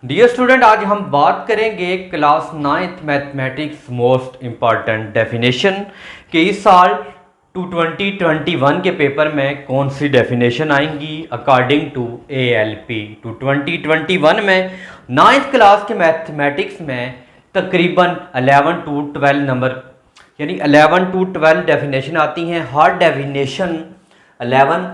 Dear student, आज हम बात करेंगे class 9th mathematics most important definition कि इस साल 2021 के पेपर में कौन सी डेफिनेशन आएंगी अकॉर्डिंग टू ALP। 2021 में 9th क्लास के मैथमेटिक्स में तकरीबन 11 to 12 नंबर यानी 11 to 12 डेफिनेशन आती हैं। हर डेफिनेशन 11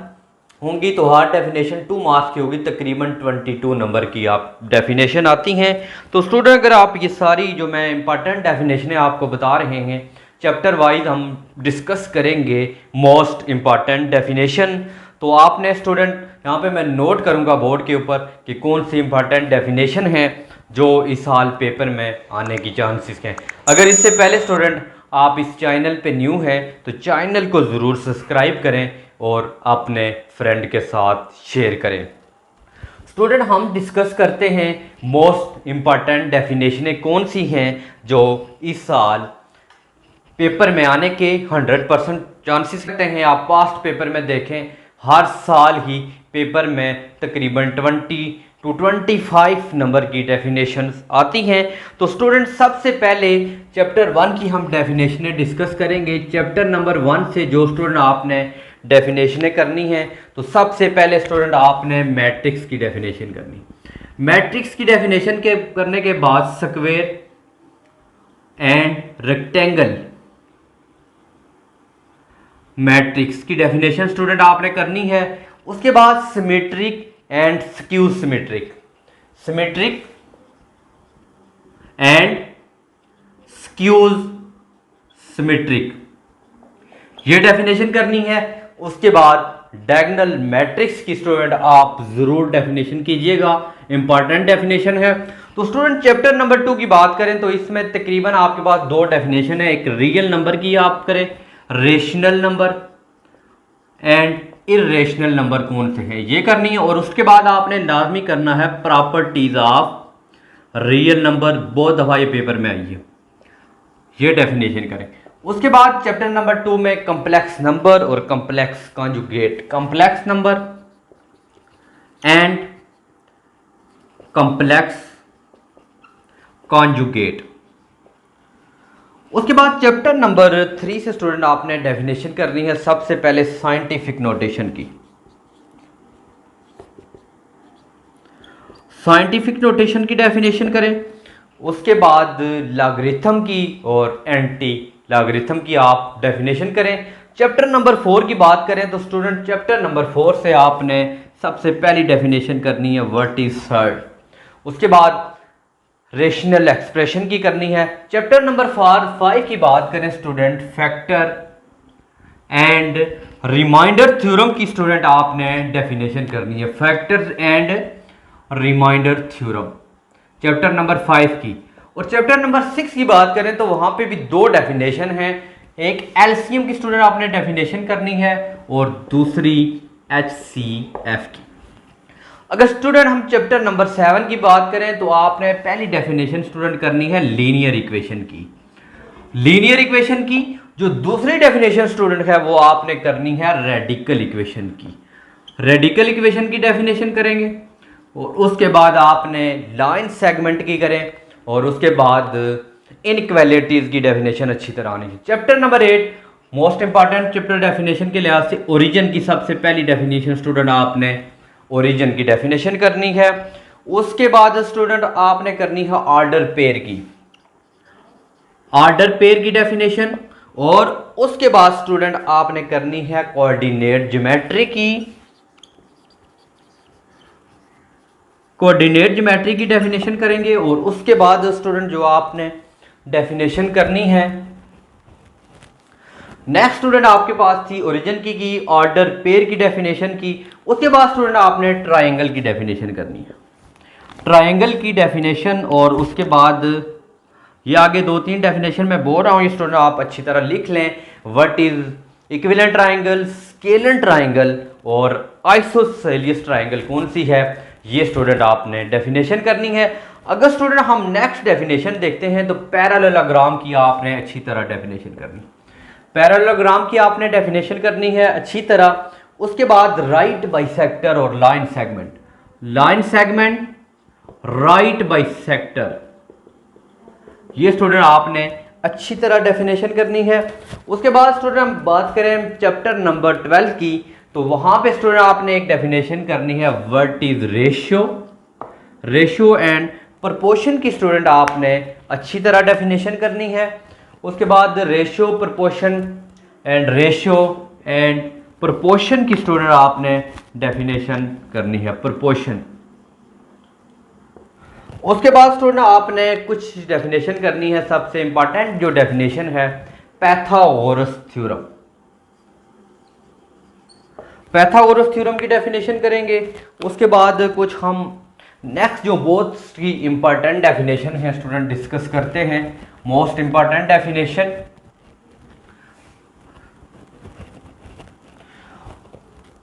होंगी तो हर डेफिनेशन 2 मार्क्स की होगी, तकरीबन 22 नंबर की आप डेफिनेशन आती हैं। तो स्टूडेंट, अगर आप ये सारी जो मैं इंपॉर्टेंट डेफिनेशनें आपको बता रहे हैं चैप्टर वाइज हम डिस्कस करेंगे मोस्ट इम्पॉर्टेंट डेफिनेशन। तो आपने स्टूडेंट यहाँ पे मैं नोट करूँगा बोर्ड के ऊपर कि कौन सी इंपॉर्टेंट डेफिनेशन है जो इस साल पेपर में आने की चांसेस हैं। अगर इससे पहले स्टूडेंट आप इस चैनल पे न्यू हैं तो चैनल को ज़रूर सब्सक्राइब करें और अपने फ्रेंड के साथ शेयर करें। स्टूडेंट, हम डिस्कस करते हैं मोस्ट इम्पॉर्टेंट डेफिनेशनें कौन सी हैं जो इस साल पेपर में आने के 100% चांसेस रहते हैं। आप पास्ट पेपर में देखें, हर साल ही पेपर में तकरीबन 20 to 25 नंबर की डेफिनेशंस आती हैं। तो स्टूडेंट, सबसे पहले चैप्टर 1 की हम डेफिनेशनें डिस्कस करेंगे। चैप्टर नंबर 1 से जो स्टूडेंट आपने डेफिनेशनें करनी है तो सबसे पहले स्टूडेंट आपने मैट्रिक्स की डेफिनेशन करनी। मैट्रिक्स की डेफिनेशन के करने के बाद स्क्वायर एंड रेक्टेंगल मैट्रिक्स की डेफिनेशन स्टूडेंट आपने करनी है। उसके बाद symmetric and skew symmetric, symmetric and skews symmetric ये डेफिनेशन करनी है। उसके बाद डायगोनल मैट्रिक्स की स्टूडेंट आप जरूर डेफिनेशन कीजिएगा, इंपॉर्टेंट डेफिनेशन है। तो स्टूडेंट, चैप्टर नंबर 2 की बात करें तो इसमें तकरीबन आपके पास दो डेफिनेशन है। एक रियल नंबर की आप करें, rational number and irrational number कौन से हैं ये करनी है। और उसके बाद आपने लाजमी करना है प्रॉपर्टीज ऑफ रियल नंबर, बहुत दफा ये पेपर में आई है, ये डेफिनेशन करें। उसके बाद चैप्टर नंबर 2 में कॉम्प्लेक्स नंबर और complex conjugate, complex number and complex conjugate. उसके बाद चैप्टर नंबर 3 से स्टूडेंट आपने डेफिनेशन करनी है सबसे पहले साइंटिफिक नोटेशन की, साइंटिफिक नोटेशन की डेफिनेशन करें। उसके बाद लॉगरिथम की और एंटी लॉगरिथम की आप डेफिनेशन करें। चैप्टर नंबर 4 की बात करें तो स्टूडेंट चैप्टर नंबर 4 से आपने सबसे पहली डेफिनेशन करनी है व्हाट इज हर्ड। उसके बाद रेशनल एक्सप्रेशन की करनी है। चैप्टर नंबर 5 की बात करें student factor and remainder theorem की स्टूडेंट आपने डेफिनेशन करनी है, factor and remainder theorem chapter number 5 की। और चैप्टर नंबर 6 की बात करें तो वहां पे भी दो डेफिनेशन है, एक एलसीएम की स्टूडेंट आपने डेफिनेशन करनी है और दूसरी HCF की। अगर स्टूडेंट हम चैप्टर नंबर 7 की बात करें तो आपने पहली डेफिनेशन स्टूडेंट करनी है लीनियर इक्वेशन की, लीनियर इक्वेशन की। जो दूसरी डेफिनेशन स्टूडेंट है वो आपने करनी है रेडिकल इक्वेशन की, रेडिकल इक्वेशन की डेफिनेशन करेंगे। और उसके बाद आपने लाइन सेगमेंट की करें और उसके बाद इनइक्वालिटीज की डेफिनेशन अच्छी तरह आनी है। Chapter number 8 most important chapter definition के लिहाज से ओरिजिन की सबसे पहली डेफिनेशन स्टूडेंट आपने ओरिजिन की डेफिनेशन करनी है। उसके बाद स्टूडेंट आपने करनी है ऑर्डर पेयर की, ऑर्डर पेयर की डेफिनेशन। और उसके बाद स्टूडेंट आपने करनी है कोऑर्डिनेट ज्योमेट्री की, कोऑर्डिनेट ज्योमेट्री की डेफिनेशन करेंगे। और उसके बाद स्टूडेंट जो आपने डेफिनेशन करनी है नेक्स्ट स्टूडेंट आपके पास थी ओरिजिन की ऑर्डर पेयर की डेफिनेशन की। उसके बाद स्टूडेंट आपने ट्रायंगल की डेफिनेशन करनी है, ट्रायंगल की डेफिनेशन। और उसके बाद ये आगे 2-3 डेफिनेशन मैं बोल रहा हूँ, ये स्टूडेंट आप अच्छी तरह लिख लें। What is equivalent triangle, scalene triangle और आइसोसेलियस ट्रायंगल कौन सी है ये स्टूडेंट आपने डेफिनेशन करनी है। अगर स्टूडेंट हम नेक्स्ट डेफिनेशन देखते हैं तो पैरेललोग्राम की आपने अच्छी तरह डेफिनेशन करनी, पैरेललोग्राम की आपने डेफिनेशन करनी है अच्छी तरह। उसके बाद राइट बाइसेक्टर और line segment, line segment right bisector. ये स्टूडेंट आपने अच्छी तरह डेफिनेशन करनी है। उसके बाद स्टूडेंट हम बात करें चैप्टर नंबर 12 की, तो वहां पे स्टूडेंट आपने एक डेफिनेशन करनी है, what is ratio. Ratio and proportion की स्टूडेंट आपने अच्छी तरह डेफिनेशन करनी है। उसके बाद रेशियो एंड प्रोपोर्शन की स्टूडेंट आपने डेफिनेशन करनी है, प्रोपोर्शन। उसके बाद स्टूडेंट आपने कुछ डेफिनेशन करनी है। सबसे इंपॉर्टेंट जो डेफिनेशन है, पैथागोरस थ्योरम। पैथागोरस थ्योरम की डेफिनेशन करेंगे। उसके बाद कुछ हम नेक्स्ट जो बहुत की इंपॉर्टेंट डेफिनेशन है स्टूडेंट डिस्कस करते हैं, मोस्ट इंपॉर्टेंट डेफिनेशन।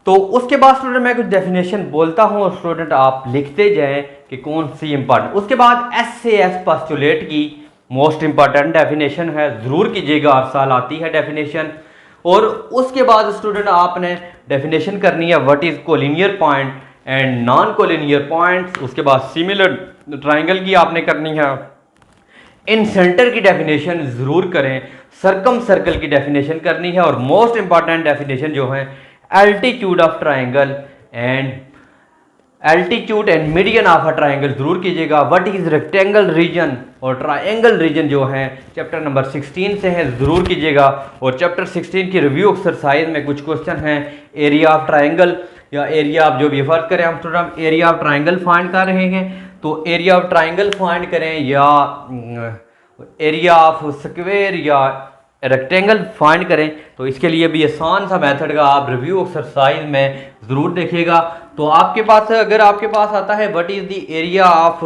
तो उसके बाद स्टूडेंट मैं कुछ डेफिनेशन बोलता हूं और स्टूडेंट आप लिखते जाएं कि कौन सी इंपॉर्टेंट। उसके बाद SAS पोस्टुलेट की मोस्ट इंपॉर्टेंट डेफिनेशन है, जरूर कीजिएगा, हर साल आती है डेफिनेशन। और उसके बाद स्टूडेंट आपने डेफिनेशन करनी है, what is collinear point and non collinear points. उसके बाद सिमिलर ट्राइंगल की आपने करनी है। इन सेंटर की डेफिनेशन जरूर करें। सर्कम सर्कल की डेफिनेशन करनी है। और मोस्ट इंपॉर्टेंट डेफिनेशन जो है, altitude of triangle and altitude and median of a triangle जरूर कीजिएगा। व्हाट इज रेक्टेंगल रीजन और ट्राइंगल रीजन जो है चैप्टर नंबर 16 से है, जरूर कीजिएगा। और चैप्टर 16 की रिव्यू एक्सरसाइज में कुछ क्वेश्चन हैं, एरिया ऑफ ट्राइंगल या एरिया आप जो भी फर्क करें, हम student area of triangle find कर रहे हैं, तो एरिया ऑफ ट्राइंगल फाइंड करें या एरिया ऑफ स्क्वायर या रेक्टेंगल फाइंड करें। तो इसके लिए भी आसान सा मेथड का आप रिव्यू एक्सरसाइज में ज़रूर देखिएगा। तो आपके पास अगर आपके पास आता है what is the area of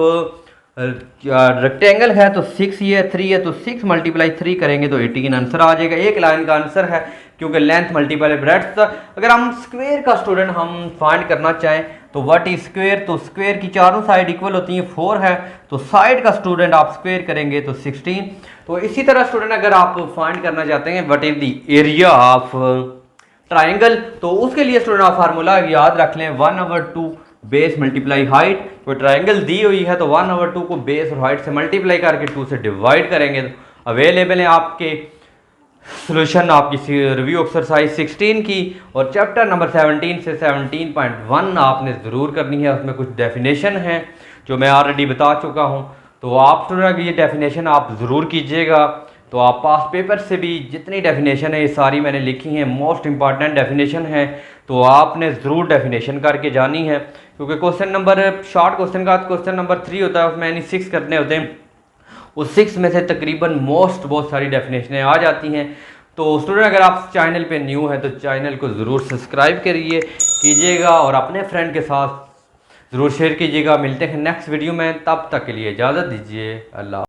rectangle है तो 6 ये 3 है, तो 6 × 3 करेंगे तो 18 आंसर आ जाएगा। एक लाइन का आंसर है क्योंकि लेंथ मल्टीप्लाई ब्रेड्थ। अगर हम स्क्वायर का स्टूडेंट हम फाइंड करना चाहें तो व्हाट इज स्क्वायर, तो स्क्वायर की चारों साइड इक्वल होती हैं, 4 है, तो साइड का स्टूडेंट आप स्क्वायर करेंगे तो 16। तो इसी तरह स्टूडेंट अगर आप फाइंड करना चाहते हैं what is the area of triangle, तो उसके लिए स्टूडेंट आप फार्मूला याद रख लें, 1/2 बेस मल्टीप्लाई हाइट। कोई ट्राइंगल दी हुई है तो 1/2 को बेस और हाइट से मल्टीप्लाई करके 2 से डिवाइड करेंगे तो अवेलेबल है आपके सोल्यूशन आपकी रिव्यू एक्सरसाइज 16 की। और चैप्टर नंबर 17 से 17.1 आपने ज़रूर करनी है। उसमें कुछ डेफिनेशन है जो मैं ऑलरेडी बता चुका हूँ, तो आप स्टूडेंट ये डेफिनेशन आप ज़रूर कीजिएगा। तो आप पास पेपर से भी जितनी डेफिनेशन है ये सारी मैंने लिखी हैं, मोस्ट इंपॉर्टेंट डेफिनेशन है, तो आपने ज़रूर डेफिनेशन करके जानी है। क्योंकि क्वेश्चन नंबर शॉर्ट क्वेश्चन का क्वेश्चन नंबर 3 होता है, उसमें यानी 6 करने होते हैं, उस 6 में से तकरीबन बहुत सारी डेफिनेशनें आ जाती हैं। तो स्टूडेंट अगर आप चैनल पे न्यू हैं तो चैनल को ज़रूर सब्सक्राइब कीजिएगा और अपने फ्रेंड के साथ ज़रूर शेयर कीजिएगा। मिलते हैं नेक्स्ट वीडियो में, तब तक के लिए इजाज़त दीजिए। अल्लाह।